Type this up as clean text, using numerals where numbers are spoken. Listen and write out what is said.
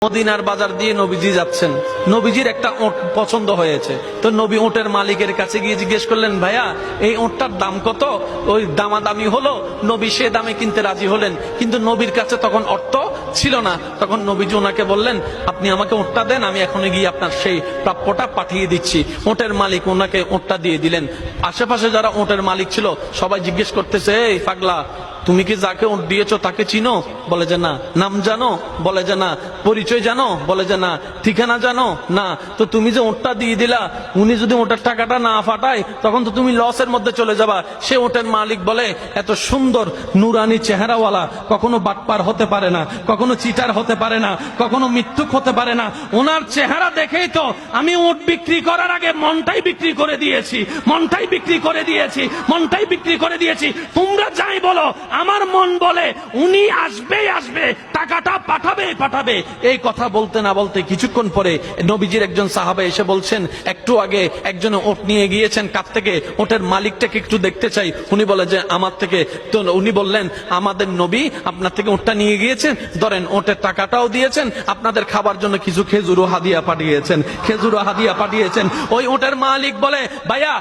মদিনার বাজার দিয়ে নবীজি যাচ্ছেন, নবীজির একটা ওট পছন্দ হয়েছে। তো নবী ওটের মালিকের কাছে গিয়ে জিজ্ঞেস করলেন, ভাইয়া এই ওটটার দাম কত? ওই দামাদামি হলো, নবী সে দামে কিনতে রাজি হলেন, কিন্তু নবীর কাছে তখন অর্থ ছিল না। তখন নবীজি ওনাকে বললেন, আপনি আমাকে ওটটা দেন, আমি এখনই গিয়ে আপনার সেই প্রাপ্যটা পাঠিয়ে দিচ্ছি। ওটের মালিক ওনাকে ওটটা দিয়ে দিলেন। আশেপাশে যারা ওটের মালিক ছিল সবাই জিজ্ঞেস করতেছে, এই পাগলা, তুমি কি যাকে ওট দিয়েছো তাকে চিনো? বলে যে না। নাম জানো? বলে যে না। পরিচয় জানো? বলে যে না। ঠিকানা জানো? না। তো তুমি যে ওটটা দিয়ে দিলা, উনি যদি ওটার টাকাটা না ফাটায় তখন তো তুমি লসের মধ্যে চলে যাবা। সে ওটের মালিক বলে, এত সুন্দর নুরানি চেহারাওয়ালা কখনো বাটপার হতে পারে না, কখনো চিটার হতে পারে না, কখনো মিথ্যুক হতে পারে না। ওনার চেহারা দেখেই তো আমি ওট বিক্রি করার আগে মনটাই বিক্রি করে দিয়েছি, মনটাই বিক্রি করে দিয়েছি, মনটাই বিক্রি করে দিয়েছি। তোমরা যাই বলো, আমার মন বলে উনি আসবেই আসবে, টাকাটা পাঠাবেই পাঠাবে। এই কথা বলতে না বলতে কিছুক্ষণ পরে নবীজির একজন সাহাবা এসে বলছেন, একটু আগে একজন ওট নিয়ে গিয়েছেন কাপ থেকে, ওটের মালিকটাকে একটু দেখতে চাই। উনি বলে যে আমার থেকে। তো উনি বললেন, আমাদের নবী আপনার থেকে ওটটা নিয়ে গিয়েছেন, ধরেন ওটের টাকাটাও দিয়েছেন, আপনাদের খাবার জন্য কিছু খেজুরও হাদিয়া পাঠিয়েছেন, খেজুরও হাদিয়া পাঠিয়েছেন। ওই ওটের মালিক বলে, ভাইয়া